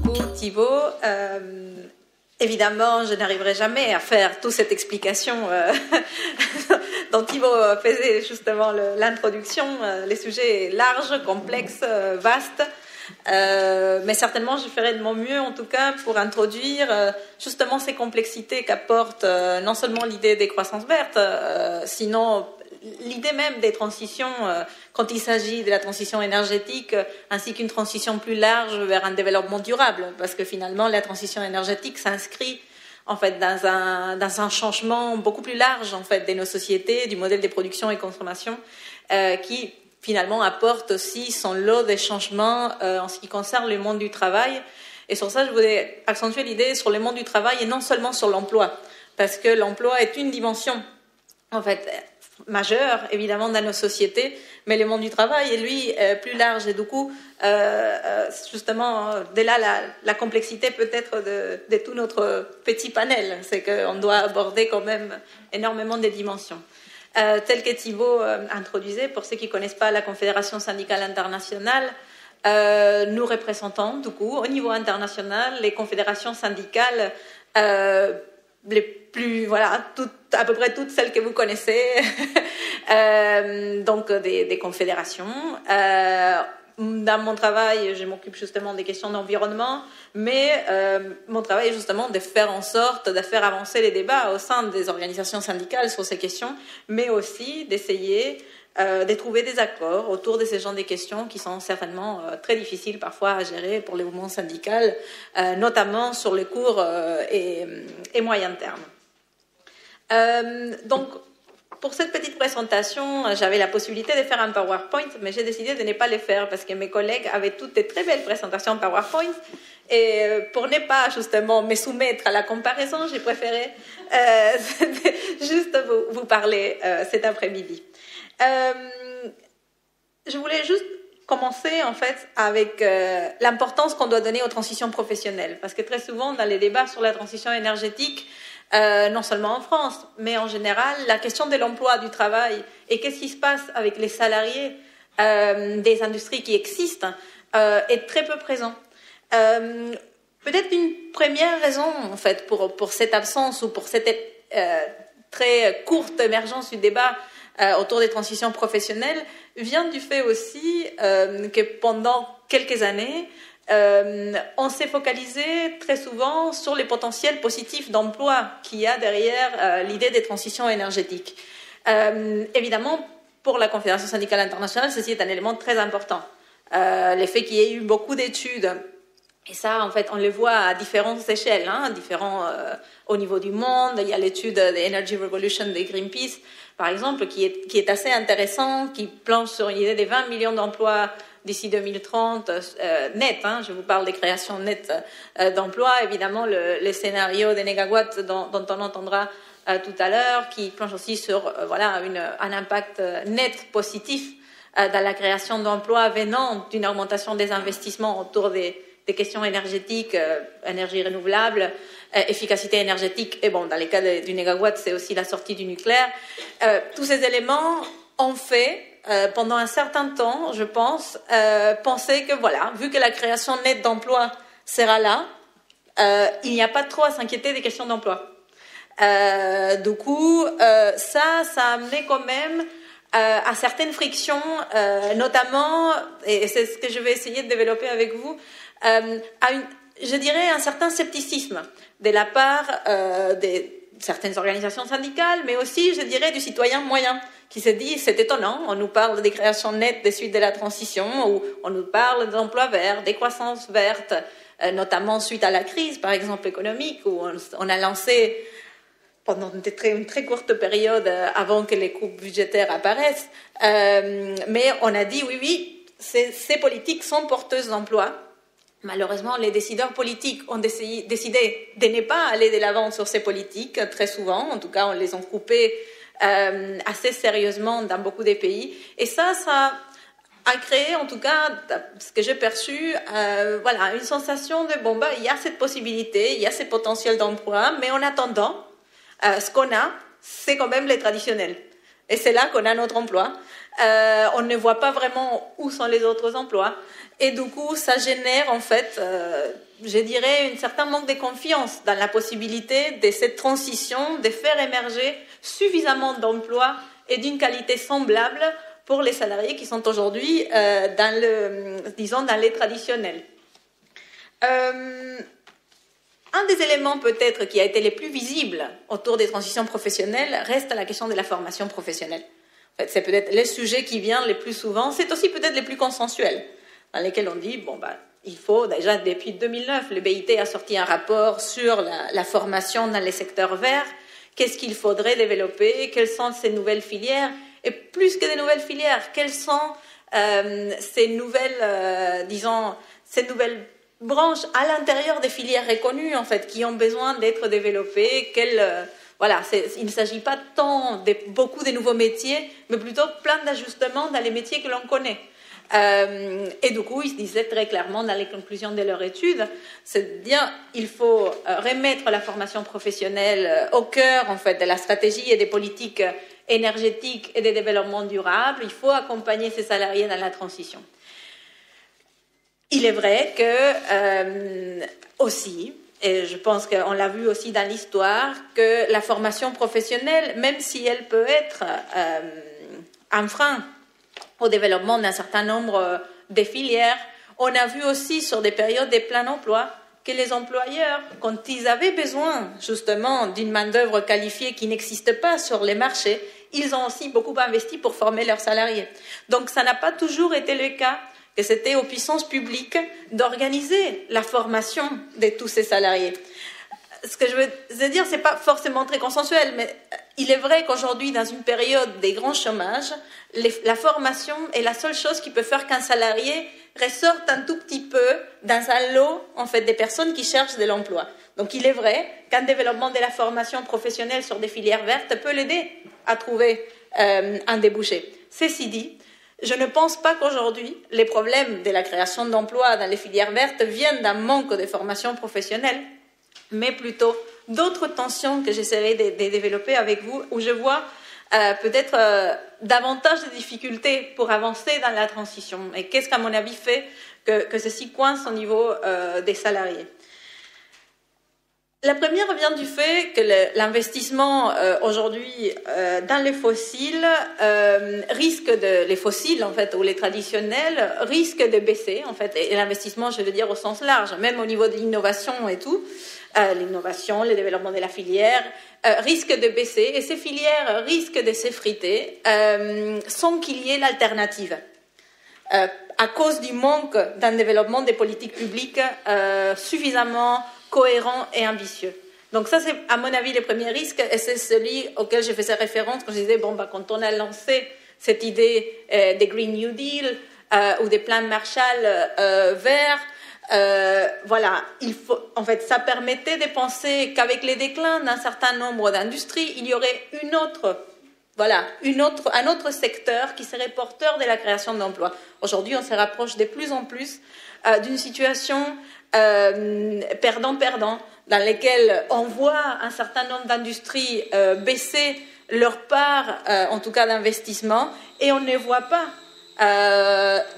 beaucoup, Thibaut. Évidemment, je n'arriverai jamais à faire toute cette explication dont Thibaut faisait justement l'introduction. Les sujets larges, complexes, vastes. Mais certainement, je ferai de mon mieux, en tout cas, pour introduire justement ces complexités qu'apporte non seulement l'idée des croissances vertes, sinon l'idée même des transitions, quand il s'agit de la transition énergétique, ainsi qu'une transition plus large vers un développement durable, parce que finalement, la transition énergétique s'inscrit en fait dans un changement beaucoup plus large en fait de nos sociétés, du modèle de production et consommation, qui finalement apporte aussi son lot de changements en ce qui concerne le monde du travail. Et sur ça, je voulais accentuer l'idée sur le monde du travail et non seulement sur l'emploi, parce que l'emploi est une dimension en fait majeure évidemment dans nos sociétés, mais le monde du travail est lui plus large. Et du coup, justement, de là la complexité peut-être de tout notre petit panel, c'est qu'on doit aborder quand même énormément de dimensions. Tel que Thibaut introduisait, pour ceux qui ne connaissent pas la Confédération syndicale internationale, nous représentons du coup au niveau international les confédérations syndicales les plus, voilà, à peu près toutes celles que vous connaissez, donc des confédérations. Dans mon travail, je m'occupe justement des questions d'environnement, mais mon travail est justement de faire en sorte de faire avancer les débats au sein des organisations syndicales sur ces questions, mais aussi d'essayer de trouver des accords autour de ces genres de questions qui sont certainement très difficiles parfois à gérer pour les mouvements syndicaux, notamment sur le court et moyen terme. Donc, pour cette petite présentation, j'avais la possibilité de faire un PowerPoint, mais j'ai décidé de ne pas le faire parce que mes collègues avaient toutes des très belles présentations PowerPoint. Et pour ne pas justement me soumettre à la comparaison, j'ai préféré juste vous parler cet après-midi. Je voulais juste commencer en fait avec l'importance qu'on doit donner aux transitions professionnelles, parce que très souvent dans les débats sur la transition énergétique, non seulement en France, mais en général, la question de l'emploi, du travail et qu'est-ce qui se passe avec les salariés des industries qui existent est très peu présent. Peut-être une première raison en fait pour cette absence ou pour cette très courte émergence du débat autour des transitions professionnelles vient du fait aussi que pendant quelques années, on s'est focalisé très souvent sur les potentiels positifs d'emploi qu'il y a derrière l'idée des transitions énergétiques. Évidemment, pour la Confédération syndicale internationale, ceci est un élément très important. Le fait qu'il y ait eu beaucoup d'études, et ça, en fait, on le voit à différentes échelles, au niveau du monde. Il y a l'étude de Energy Revolution de Greenpeace, par exemple, qui est assez intéressant, qui planche sur une idée de 20 millions d'emplois d'ici 2030 net. Je vous parle des créations nettes d'emplois. Évidemment, les scénarios des négawatts dont on entendra tout à l'heure, qui planche aussi sur un impact net positif dans la création d'emplois venant d'une augmentation des investissements autour des questions énergétiques, énergie renouvelable, efficacité énergétique, et bon, dans les cas du négawatt, c'est aussi la sortie du nucléaire. Tous ces éléments ont fait, pendant un certain temps, je pense, penser que voilà, vu que la création nette d'emplois sera là, il n'y a pas trop à s'inquiéter des questions d'emploi. Du coup, ça a amené quand même à certaines frictions, notamment, et c'est ce que je vais essayer de développer avec vous, je dirais un certain scepticisme de la part de certaines organisations syndicales, mais aussi, je dirais, du citoyen moyen, qui se dit, c'est étonnant, on nous parle des créations nettes des suites de la transition, ou on nous parle d'emplois verts, des croissances vertes, notamment suite à la crise, par exemple, économique, où on a lancé pendant une très courte période avant que les coupes budgétaires apparaissent, mais on a dit, oui, ces politiques sont porteuses d'emplois. Malheureusement, les décideurs politiques ont décidé de ne pas aller de l'avant sur ces politiques, très souvent. En tout cas, on les a coupées assez sérieusement dans beaucoup des pays. Et ça a créé, en tout cas, ce que j'ai perçu, une sensation de, il y a cette possibilité, il y a ce potentiel d'emploi, mais en attendant, ce qu'on a, c'est quand même les traditionnels. Et c'est là qu'on a notre emploi. on ne voit pas vraiment où sont les autres emplois. Et du coup, ça génère en fait, je dirais, un certain manque de confiance dans la possibilité de cette transition, de faire émerger suffisamment d'emplois et d'une qualité semblable pour les salariés qui sont aujourd'hui dans les traditionnels. Un des éléments peut-être qui a été les plus visibles autour des transitions professionnelles reste la question de la formation professionnelle. En fait, c'est peut-être les sujets qui viennent les plus souvent, c'est aussi peut-être les plus consensuels, dans lesquels on dit, il faut, déjà depuis 2009, le BIT a sorti un rapport sur la formation dans les secteurs verts, qu'est-ce qu'il faudrait développer, quelles sont ces nouvelles filières, et plus que des nouvelles filières, quelles sont ces nouvelles branches à l'intérieur des filières reconnues, en fait, qui ont besoin d'être développées, il ne s'agit pas tant de beaucoup de nouveaux métiers, mais plutôt plein d'ajustements dans les métiers que l'on connaît. Et du coup, ils disaient très clairement dans les conclusions de leur étude, c'est-à-dire il faut remettre la formation professionnelle au cœur, en fait, de la stratégie et des politiques énergétiques et de développement durable. Il faut accompagner ces salariés dans la transition. Il est vrai que aussi, et je pense qu'on l'a vu aussi dans l'histoire, que la formation professionnelle, même si elle peut être un frein au développement d'un certain nombre de filières, on a vu aussi sur des périodes de plein emploi que les employeurs, quand ils avaient besoin justement d'une main-d'œuvre qualifiée qui n'existe pas sur les marchés, ils ont aussi beaucoup investi pour former leurs salariés. Donc ça n'a pas toujours été le cas, que c'était aux puissances publiques d'organiser la formation de tous ces salariés. Ce que je veux dire, ce n'est pas forcément très consensuel, mais il est vrai qu'aujourd'hui, dans une période des grands chômages, la formation est la seule chose qui peut faire qu'un salarié ressorte un tout petit peu dans un lot, en fait, des personnes qui cherchent de l'emploi. Donc, il est vrai qu'un développement de la formation professionnelle sur des filières vertes peut l'aider à trouver un débouché. Ceci dit, je ne pense pas qu'aujourd'hui, les problèmes de la création d'emplois dans les filières vertes viennent d'un manque de formation professionnelle, mais plutôt d'autres tensions que j'essaierai de développer avec vous, où je vois peut-être davantage de difficultés pour avancer dans la transition. Et qu'est-ce qu'à mon avis fait que ceci coince au niveau des salariés? La première vient du fait que l'investissement aujourd'hui dans les fossiles les fossiles en fait ou les traditionnels risque de baisser en fait, et l'investissement, je veux dire au sens large, même au niveau de l'innovation et tout, l'innovation, le développement de la filière risque de baisser, et ces filières risquent de s'effriter sans qu'il y ait l'alternative. À cause du manque d'un développement des politiques publiques suffisamment cohérent et ambitieux. Donc ça, c'est à mon avis le premier risque, et c'est celui auquel je faisais référence quand je disais, quand on a lancé cette idée des Green New Deal ou des plans Marshall verts, en fait, ça permettait de penser qu'avec les déclins d'un certain nombre d'industries, il y aurait un autre secteur qui serait porteur de la création d'emplois. Aujourd'hui, on se rapproche de plus en plus d'une situation perdant-perdant, dans laquelle on voit un certain nombre d'industries baisser leur part, en tout cas d'investissement, et on ne voit pas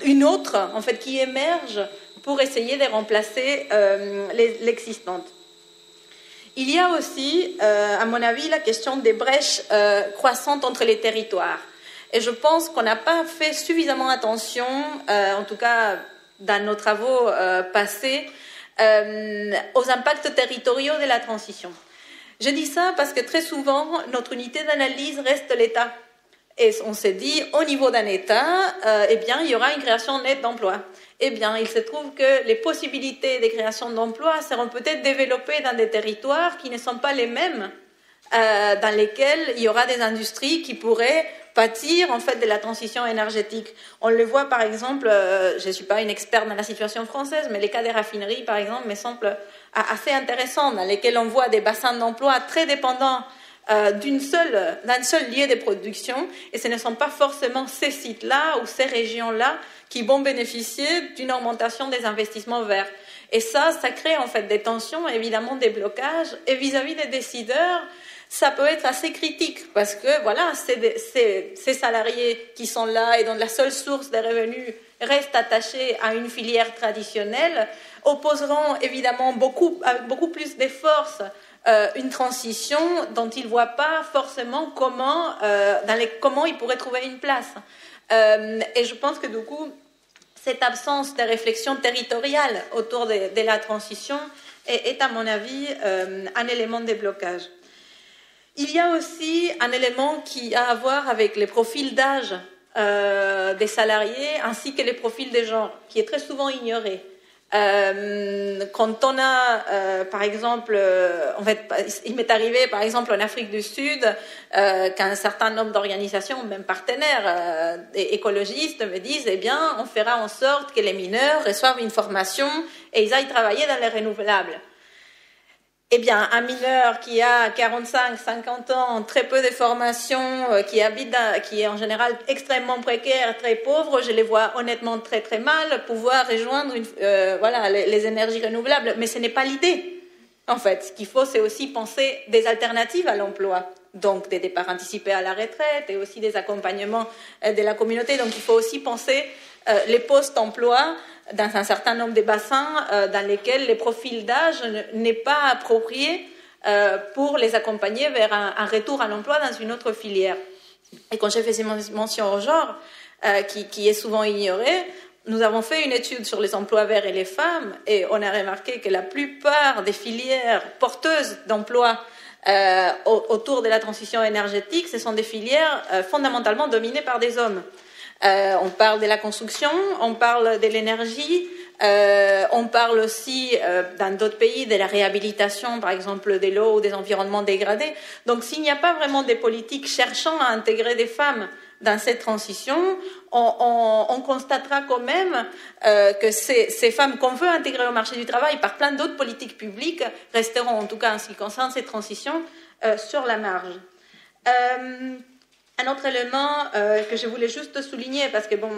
une autre, en fait, qui émerge pour essayer de remplacer l'existante. Il y a aussi, à mon avis, la question des brèches croissantes entre les territoires. Et je pense qu'on n'a pas fait suffisamment attention, en tout cas dans nos travaux passés, aux impacts territoriaux de la transition. Je dis ça parce que très souvent, notre unité d'analyse reste l'État. Et on s'est dit, au niveau d'un État, il y aura une création nette d'emplois. Eh bien, il se trouve que les possibilités de création d'emplois seront peut-être développées dans des territoires qui ne sont pas les mêmes, dans lesquels il y aura des industries qui pourraient pâtir en fait de la transition énergétique. On le voit par exemple, je ne suis pas une experte dans la situation française, mais les cas des raffineries par exemple me semblent assez intéressants, dans lesquels on voit des bassins d'emploi très dépendants d'un seul lieu de production, et ce ne sont pas forcément ces sites-là ou ces régions-là qui vont bénéficier d'une augmentation des investissements verts. Et ça crée en fait des tensions, évidemment des blocages, et vis-à-vis des décideurs, ça peut être assez critique parce que voilà, ces salariés qui sont là et dont la seule source des revenus reste attachée à une filière traditionnelle opposeront évidemment avec beaucoup plus de force une transition dont ils ne voient pas forcément comment ils pourraient trouver une place. Et je pense que du coup, cette absence de réflexion territoriale autour de la transition est à mon avis, un élément de blocage. Il y a aussi un élément qui a à voir avec les profils d'âge des salariés ainsi que les profils de genre, qui est très souvent ignoré. Quand on a, par exemple, en fait, il m'est arrivé, par exemple, en Afrique du Sud, qu'un certain nombre d'organisations, même partenaires écologistes, me disent, eh bien, on fera en sorte que les mineurs reçoivent une formation et ils aillent travailler dans les renouvelables. Eh bien, un mineur qui a 45, 50 ans, très peu de formation, qui est en général extrêmement précaire, très pauvre, je les vois honnêtement très très mal pouvoir rejoindre les énergies renouvelables. Mais ce n'est pas l'idée. En fait, ce qu'il faut, c'est aussi penser des alternatives à l'emploi. Donc, des départs anticipés à la retraite et aussi des accompagnements de la communauté. Donc, il faut aussi penser les postes-emploi dans un certain nombre de bassins dans lesquels les profils d'âge n'est pas approprié pour les accompagner vers un retour à l'emploi dans une autre filière. Et quand j'ai fait mention au genre, qui est souvent ignoré, nous avons fait une étude sur les emplois verts et les femmes et on a remarqué que la plupart des filières porteuses d'emplois autour de la transition énergétique, ce sont des filières fondamentalement dominées par des hommes. On parle de la construction, on parle de l'énergie, on parle aussi, dans d'autres pays, de la réhabilitation, par exemple, de l'eau ou des environnements dégradés. Donc, s'il n'y a pas vraiment des politiques cherchant à intégrer des femmes dans cette transition, on constatera quand même que ces femmes qu'on veut intégrer au marché du travail par plein d'autres politiques publiques resteront, en tout cas en ce qui concerne cette transition, sur la marge. Un autre élément que je voulais juste souligner, parce que bon,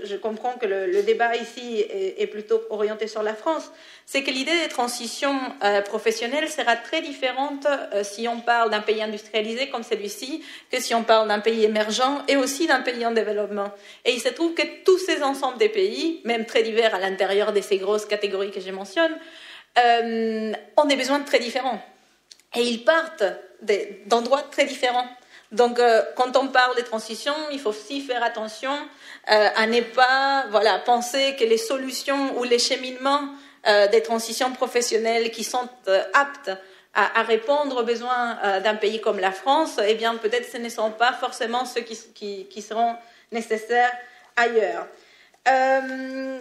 je comprends que le débat ici est plutôt orienté sur la France, c'est que l'idée des transitions professionnelles sera très différente si on parle d'un pays industrialisé comme celui-ci que si on parle d'un pays émergent et aussi d'un pays en développement. Et il se trouve que tous ces ensembles des pays, même très divers à l'intérieur de ces grosses catégories que je mentionne, ont des besoins très différents. Et ils partent d'endroits très différents. Donc, quand on parle de transition, il faut aussi faire attention à ne pas penser que les solutions ou les cheminements des transitions professionnelles qui sont aptes à répondre aux besoins d'un pays comme la France, eh bien, peut-être ce ne sont pas forcément ceux qui seront nécessaires ailleurs. Un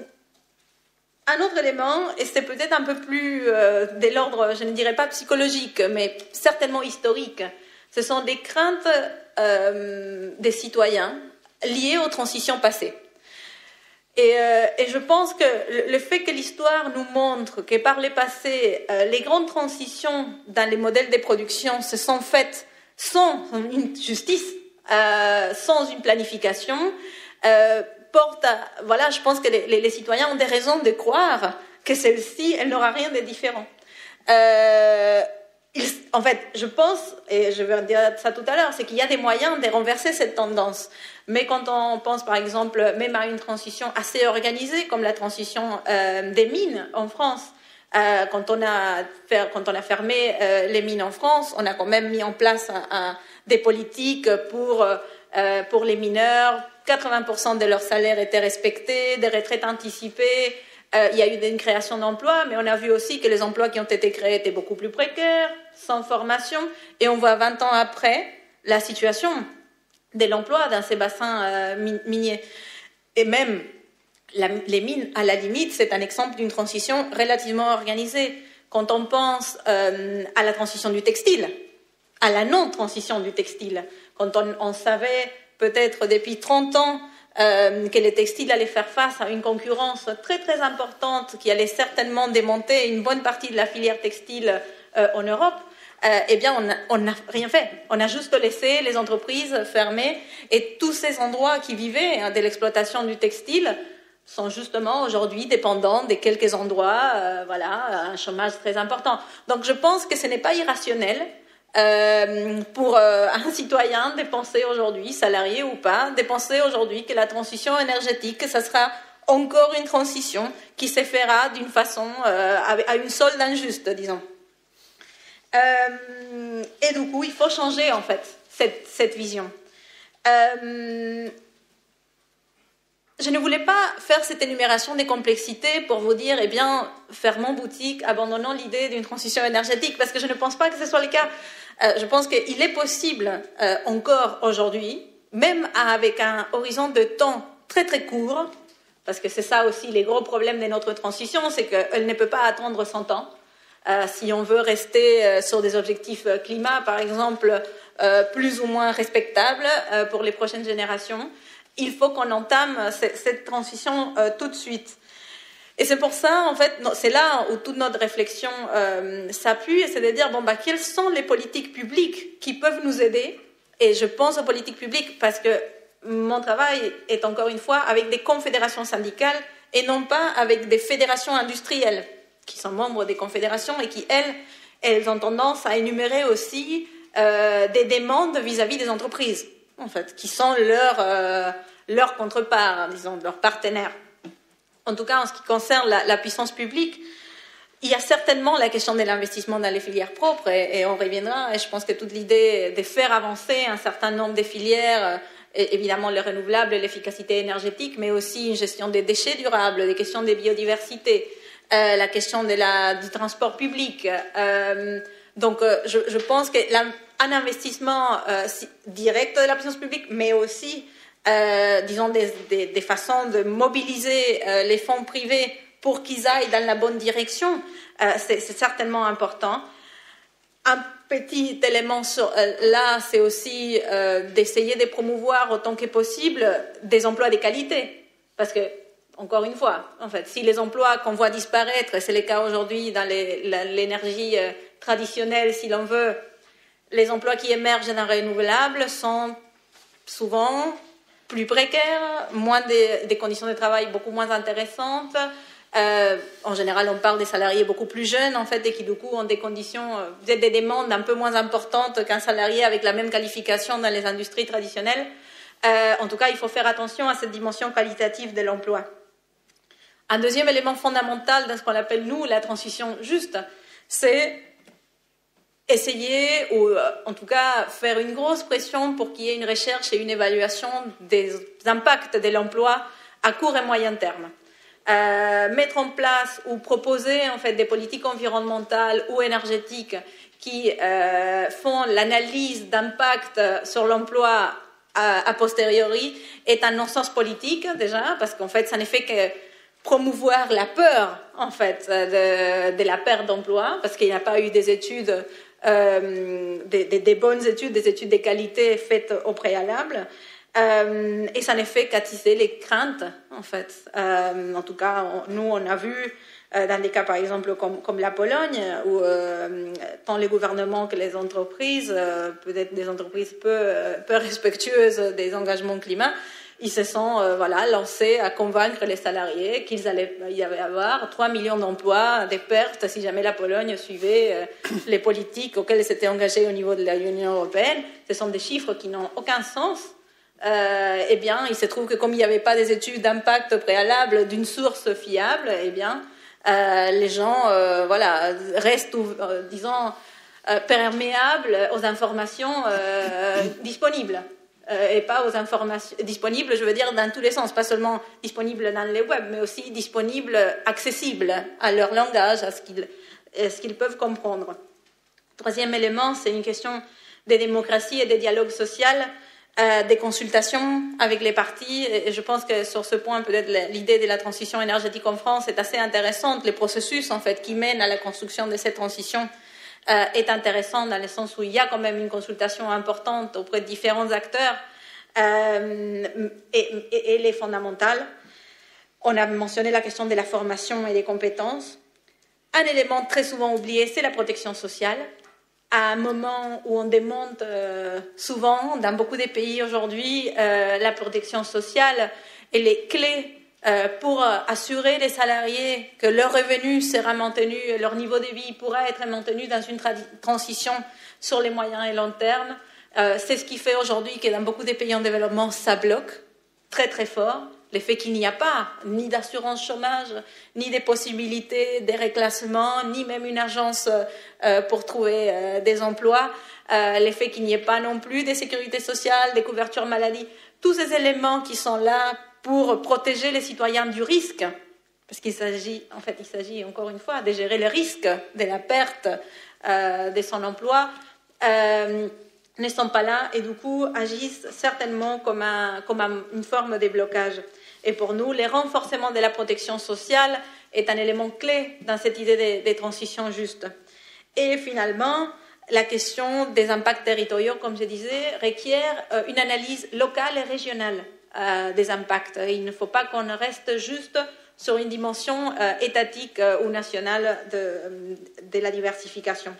autre élément, et c'est peut-être un peu plus de l'ordre, je ne dirais pas psychologique, mais certainement historique, ce sont des craintes des citoyens liées aux transitions passées. Et je pense que le fait que l'histoire nous montre que par le passé, les grandes transitions dans les modèles de production se sont faites sans une justice, sans une planification, porte à... Voilà, je pense que les citoyens ont des raisons de croire que celle-ci, elle n'aura rien de différent. En fait, je pense, et je vais dire ça tout à l'heure, c'est qu'il y a des moyens de renverser cette tendance. Mais quand on pense, par exemple, même à une transition assez organisée, comme la transition des mines en France, quand on a fermé les mines en France, on a quand même mis en place des politiques pour les mineurs. 80% de leur salaire était respecté, des retraites anticipées. Il y a eu une création d'emplois, mais on a vu aussi que les emplois qui ont été créés étaient beaucoup plus précaires, sans formation. Et on voit 20 ans après la situation de l'emploi dans ces bassins miniers. Et même les mines, à la limite, c'est un exemple d'une transition relativement organisée. Quand on pense à la transition du textile, à la non-transition du textile, quand on savait peut-être depuis 30 ans que les textiles allaient faire face à une concurrence très très importante qui allait certainement démonter une bonne partie de la filière textile en Europe, eh bien on n'a rien fait. On a juste laissé les entreprises fermer et tous ces endroits qui vivaient de l'exploitation du textile sont justement aujourd'hui dépendants de quelques endroits, un chômage très important. Donc je pense que ce n'est pas irrationnel pour un citoyen dépenser aujourd'hui, salarié ou pas, dépenser aujourd'hui que la transition énergétique, que ça sera encore une transition qui se fera d'une façon à une solde injuste, disons. Et du coup, il faut changer en fait cette vision. Je ne voulais pas faire cette énumération des complexités pour vous dire, eh bien, fermons boutique, abandonnons l'idée d'une transition énergétique, parce que je ne pense pas que ce soit le cas. Je pense qu'il est possible encore aujourd'hui, même avec un horizon de temps très très court, parce que c'est ça aussi les gros problèmes de notre transition, c'est qu'elle ne peut pas attendre 100 ans. Si on veut rester sur des objectifs climat, par exemple, plus ou moins respectables pour les prochaines générations, il faut qu'on entame cette transition tout de suite. Et c'est pour ça, en fait, c'est là où toute notre réflexion s'appuie, c'est de dire, quelles sont les politiques publiques qui peuvent nous aider? Et je pense aux politiques publiques parce que mon travail est encore une fois avec des confédérations syndicales et non pas avec des fédérations industrielles qui sont membres des confédérations et qui, elles ont tendance à énumérer aussi des demandes vis-à-vis des entreprises, en fait, qui sont leur contreparts, disons, leurs partenaires. En tout cas, en ce qui concerne la puissance publique, il y a certainement la question de l'investissement dans les filières propres, et on reviendra, et je pense que toute l'idée de faire avancer un certain nombre de filières, évidemment les renouvelables, l'efficacité énergétique, mais aussi une gestion des déchets durables, des questions de biodiversité, la question du transport public. Donc, je pense qu'un investissement direct de la puissance publique, mais aussi, disons, des façons de mobiliser les fonds privés pour qu'ils aillent dans la bonne direction, c'est certainement important. Un petit élément là, c'est aussi d'essayer de promouvoir autant que possible des emplois de qualité. Parce que, encore une fois, en fait, si les emplois qu'on voit disparaître, et c'est le cas aujourd'hui dans l'énergie traditionnelle, si l'on veut, les emplois qui émergent dans les renouvelables sont souvent plus précaires, des conditions de travail beaucoup moins intéressantes. En général, on parle des salariés beaucoup plus jeunes, en fait, et qui, du coup, ont des conditions, des demandes un peu moins importantes qu'un salarié avec la même qualification dans les industries traditionnelles. En tout cas, il faut faire attention à cette dimension qualitative de l'emploi. Un deuxième élément fondamental dans ce qu'on appelle, nous, la transition juste, c'est essayer, ou en tout cas faire une grosse pression pour qu'il y ait une recherche et une évaluation des impacts de l'emploi à court et moyen terme. Mettre en place ou proposer en fait des politiques environnementales ou énergétiques qui font l'analyse d'impact sur l'emploi a posteriori est un non-sens politique déjà, parce qu'en fait ça ne fait que promouvoir la peur en fait de la perte d'emploi, parce qu'il n'y a pas eu des études, des bonnes études, des études de qualité faites au préalable. Et ça ne fait qu'attiser les craintes, en fait. En tout cas, nous, on a vu dans des cas, par exemple, comme la Pologne, où tant les gouvernements que les entreprises, peut-être des entreprises peu respectueuses des engagements climat, ils se sont lancés à convaincre les salariés qu'il allait y avoir 3 millions d'emplois, des pertes, si jamais la Pologne suivait les politiques auxquelles elle s'était engagée au niveau de l'Union européenne. Ce sont des chiffres qui n'ont aucun sens. Eh bien, il se trouve que comme il n'y avait pas des études d'impact préalables d'une source fiable, eh bien, les gens, restent, disons, perméables aux informations disponibles. Et pas aux informations disponibles, je veux dire, dans tous les sens, pas seulement disponibles dans les web, mais aussi disponibles, accessibles à leur langage, à ce qu'ils peuvent comprendre. Troisième élément, c'est une question des démocraties et des dialogues sociaux, des consultations avec les partis. Et je pense que sur ce point, peut-être l'idée de la transition énergétique en France est assez intéressante. Le processus, en fait, qui mène à la construction de cette transition est intéressant dans le sens où il y a quand même une consultation importante auprès de différents acteurs et elle est fondamentale. On a mentionné la question de la formation et des compétences. Un élément très souvent oublié, c'est la protection sociale. À un moment où on demande souvent, dans beaucoup de pays aujourd'hui, la protection sociale, elle est clé pour assurer les salariés que leur revenu sera maintenu, leur niveau de vie pourra être maintenu dans une transition sur les moyens et long terme. C'est ce qui fait aujourd'hui que dans beaucoup de pays en développement, ça bloque très très fort. Le fait qu'il n'y a pas ni d'assurance chômage, ni des possibilités de reclassement, ni même une agence pour trouver des emplois, le fait qu'il n'y ait pas non plus de sécurité sociale, des couvertures maladie, tous ces éléments qui sont là pour protéger les citoyens du risque, parce qu'il s'agit encore une fois de gérer le risque de la perte de son emploi, ne sont pas là et du coup agissent certainement comme une forme de blocage. Et pour nous, le renforcement de la protection sociale est un élément clé dans cette idée de transition juste. Et finalement, la question des impacts territoriaux, comme je disais, requiert une analyse locale et régionale des impacts. Il ne faut pas qu'on reste juste sur une dimension étatique ou nationale de la diversification.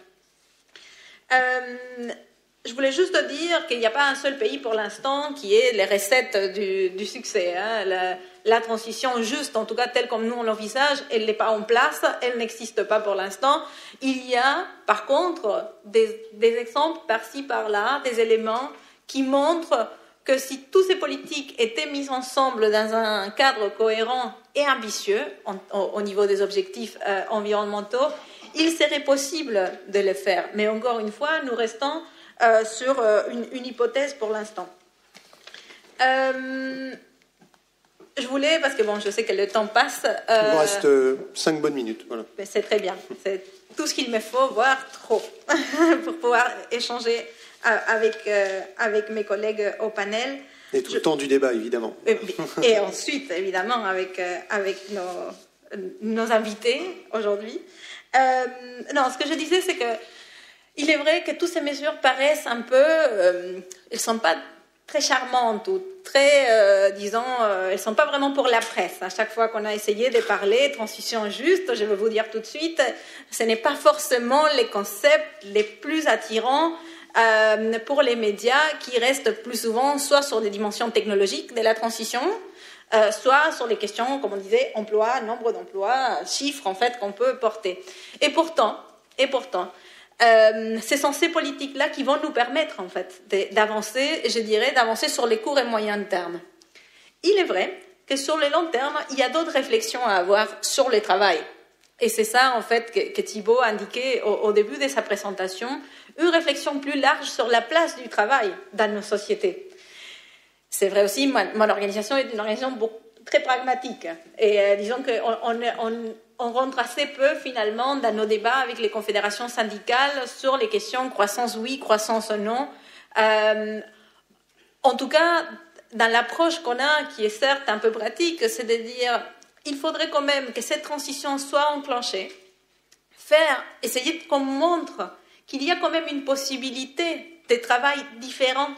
Je voulais juste dire qu'il n'y a pas un seul pays pour l'instant qui ait les recettes du succès. La transition juste, en tout cas telle comme nous on l'envisage, elle n'est pas en place, elle n'existe pas pour l'instant. Il y a par contre des exemples par-ci par-là, des éléments qui montrent que si toutes ces politiques étaient mises ensemble dans un cadre cohérent et ambitieux au niveau des objectifs environnementaux, il serait possible de le faire. Mais encore une fois, nous restons sur une hypothèse pour l'instant. Je voulais, parce que bon, je sais que le temps passe. Il vous reste 5 bonnes minutes. Voilà. C'est très bien. C'est tout ce qu'il me faut, voire trop, pour pouvoir échanger avec mes collègues au panel. Et tout le temps du débat, évidemment. Et ensuite, évidemment, avec nos invités aujourd'hui. Non, ce que je disais, c'est que il est vrai que toutes ces mesures paraissent un peu... elles ne sont pas très charmantes ou très, disons... elles ne sont pas vraiment pour la presse. À chaque fois qu'on a essayé de parler transition juste, je vais vous dire tout de suite, ce n'est pas forcément les concepts les plus attirants pour les médias qui restent plus souvent soit sur des dimensions technologiques de la transition, soit sur les questions, comme on disait, emploi, nombre d'emplois, chiffres en fait qu'on peut porter. Et pourtant, ce sont ces politiques-là qui vont nous permettre en fait d'avancer, je dirais, d'avancer sur les courts et moyens termes. Il est vrai que sur le long terme, il y a d'autres réflexions à avoir sur le travail. Et c'est ça en fait que Thibaut a indiqué au début de sa présentation, une réflexion plus large sur la place du travail dans nos sociétés. C'est vrai aussi, mon organisation est une organisation très pragmatique. Et disons qu'on rentre assez peu finalement dans nos débats avec les confédérations syndicales sur les questions croissance oui, croissance non. En tout cas, dans l'approche qu'on a, qui est certes un peu pratique, c'est de dire il faudrait quand même que cette transition soit enclenchée, essayer qu'on montre qu'il y a quand même une possibilité de travail différent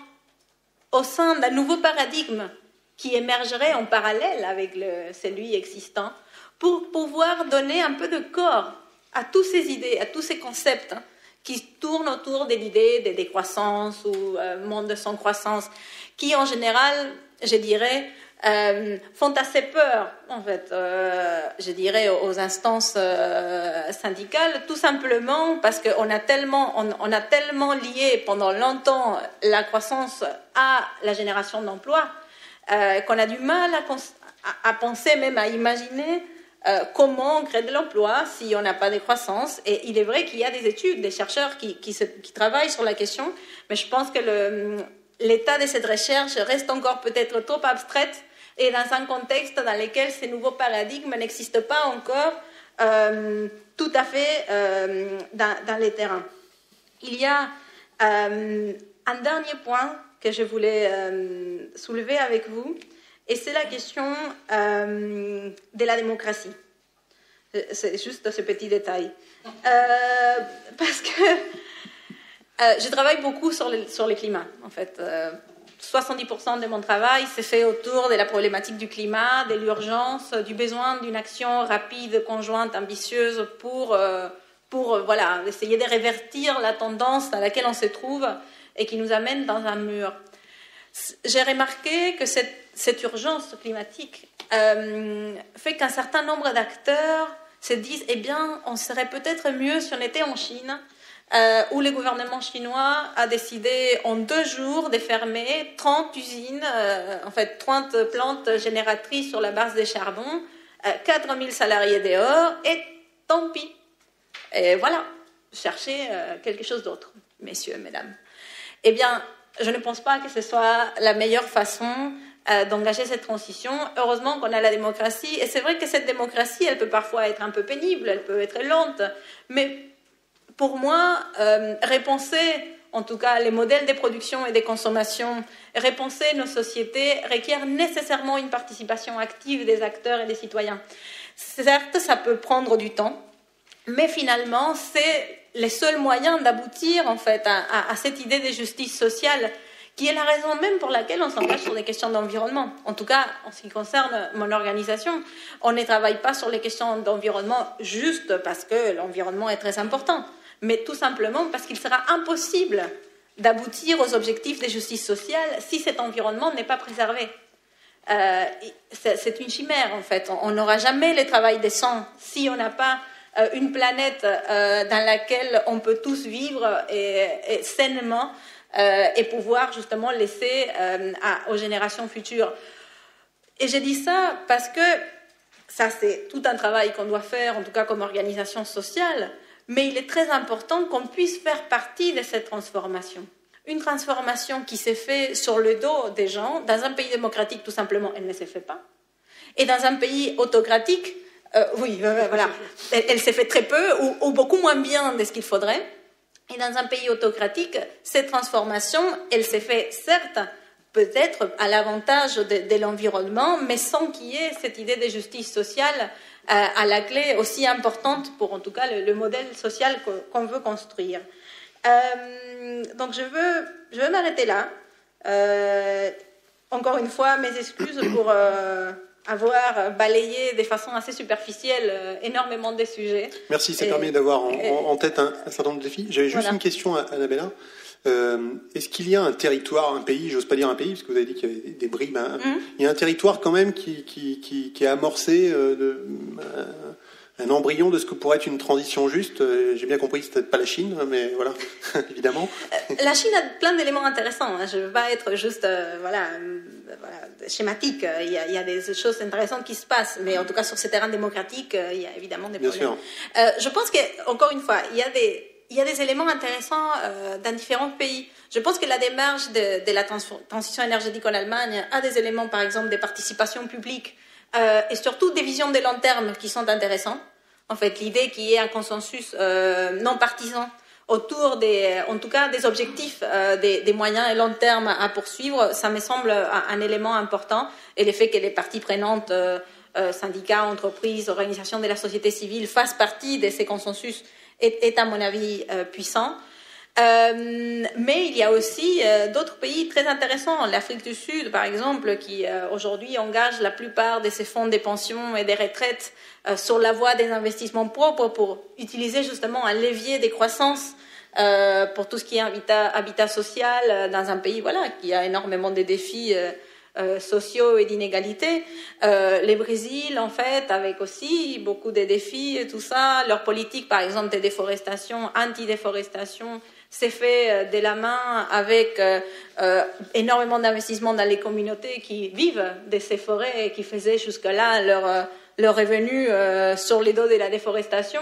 au sein d'un nouveau paradigme qui émergerait en parallèle avec celui existant, pour pouvoir donner un peu de corps à toutes ces idées, à tous ces concepts qui tournent autour de l'idée de décroissance ou monde sans croissance, qui en général, je dirais, font assez peur, en fait, je dirais, aux instances syndicales, tout simplement parce qu'on a tellement lié pendant longtemps la croissance à la génération d'emplois qu'on a du mal à penser, même à imaginer comment on crée de l'emploi si on n'a pas de croissance. Et il est vrai qu'il y a des études, des chercheurs qui travaillent sur la question, mais je pense que l'état de cette recherche reste encore peut-être trop abstraite et dans un contexte dans lequel ces nouveaux paradigmes n'existent pas encore tout à fait dans les terrains. Il y a un dernier point que je voulais soulever avec vous, et c'est la question de la démocratie. C'est juste ce petit détail. Parce que je travaille beaucoup sur le climat, en fait. 70% de mon travail s'est fait autour de la problématique du climat, de l'urgence, du besoin d'une action rapide, conjointe, ambitieuse pour voilà, essayer de révertir la tendance dans laquelle on se trouve et qui nous amène dans un mur. J'ai remarqué que cette urgence climatique fait qu'un certain nombre d'acteurs se disent, eh bien, on serait peut-être mieux si on était en Chine, où le gouvernement chinois a décidé en 2 jours de fermer 30 usines, 30 plantes génératrices sur la base des charbons, 4000 salariés dehors, et tant pis. Et voilà, cherchez quelque chose d'autre, messieurs, mesdames. Eh bien, je ne pense pas que ce soit la meilleure façon d'engager cette transition. Heureusement qu'on a la démocratie, et c'est vrai que cette démocratie, elle peut parfois être un peu pénible, elle peut être lente, mais pour moi, repenser en tout cas les modèles de production et de consommation, repenser nos sociétés requiert nécessairement une participation active des acteurs et des citoyens. Certes, ça peut prendre du temps, mais finalement, c'est les seuls moyens d'aboutir en fait à cette idée de justice sociale, qui est la raison même pour laquelle on s'engage sur des questions d'environnement. En tout cas, en ce qui concerne mon organisation, on ne travaille pas sur les questions d'environnement juste parce que l'environnement est très important, mais tout simplement parce qu'il sera impossible d'aboutir aux objectifs de justice sociale si cet environnement n'est pas préservé. C'est une chimère, en fait. On n'aura jamais le travail décent si on n'a pas une planète dans laquelle on peut tous vivre et sainement et pouvoir justement laisser aux générations futures. Et j'ai dit ça parce que ça, c'est tout un travail qu'on doit faire, en tout cas comme organisation sociale, mais il est très important qu'on puisse faire partie de cette transformation. Une transformation qui s'est faite sur le dos des gens. Dans un pays démocratique, tout simplement, elle ne s'est fait pas. Et dans un pays autocratique, voilà, elle s'est faite très peu ou beaucoup moins bien de ce qu'il faudrait. Et dans un pays autocratique, cette transformation, elle s'est faite, certes, peut-être à l'avantage de l'environnement, mais sans qu'il y ait cette idée de justice sociale à la clé aussi importante pour, en tout cas, le modèle social qu'on veut construire. Donc, je veux m'arrêter là. Encore une fois, mes excuses pour avoir balayé de façon assez superficielle énormément de sujets. Merci, ça permet d'avoir en tête un certain nombre de défis. J'avais juste une question à Annabella. Est-ce qu'il y a un territoire, un pays, j'ose pas dire un pays, parce que vous avez dit qu'il y avait des bribes, il y a un territoire quand même qui a amorcé un embryon de ce que pourrait être une transition juste. J'ai bien compris que c'était pas la Chine, mais voilà, évidemment. La Chine a plein d'éléments intéressants. Je ne veux pas être juste schématique. Il y a des choses intéressantes qui se passent, mais en tout cas sur ce terrain démocratique, il y a évidemment des problèmes. Je pense qu'encore une fois, il y a des éléments intéressants dans différents pays. Je pense que la démarche de la transition énergétique en Allemagne a des éléments, par exemple, des participations publiques et surtout des visions de long terme qui sont intéressantes. En fait, l'idée qu'il y ait un consensus non partisan autour en tout cas, des objectifs, des moyens et long terme à poursuivre, ça me semble un élément important. Et le fait que les parties prenantes, syndicats, entreprises, organisations de la société civile fassent partie de ces consensus est à mon avis puissant. Mais il y a aussi d'autres pays très intéressants. L'Afrique du Sud, par exemple, qui aujourd'hui engage la plupart de ses fonds de pension et des retraites sur la voie des investissements propres pour utiliser justement un levier de croissance pour tout ce qui est habitat social dans un pays qui a énormément de défis sociaux et d'inégalités. Les Brésil, en fait, avec aussi beaucoup de défis et tout ça. Leur politique, par exemple, de déforestation, anti-déforestation, s'est fait de la main avec énormément d'investissements dans les communautés qui vivent de ces forêts et qui faisaient jusque-là leur revenu sur les dos de la déforestation.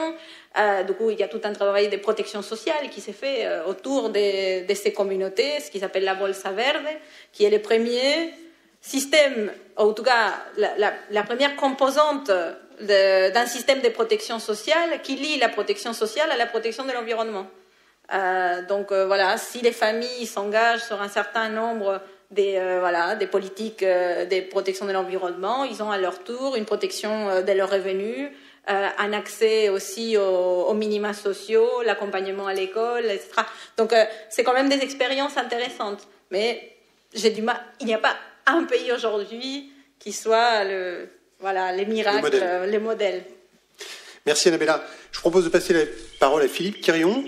Du coup, il y a tout un travail de protection sociale qui s'est fait autour de ces communautés, ce qui s'appelle la Bolsa Verde, qui est le premier système, en tout cas la première composante d'un système de protection sociale qui lie la protection sociale à la protection de l'environnement. Donc voilà, si les familles s'engagent sur un certain nombre des politiques de protection de l'environnement, ils ont à leur tour une protection de leurs revenus, un accès aussi aux minima sociaux, l'accompagnement à l'école, etc. Donc c'est quand même des expériences intéressantes. Mais il n'y a pas un pays aujourd'hui qui soit les miracles, les modèles. Merci Annabella. Je propose de passer la parole à Philippe Quirion,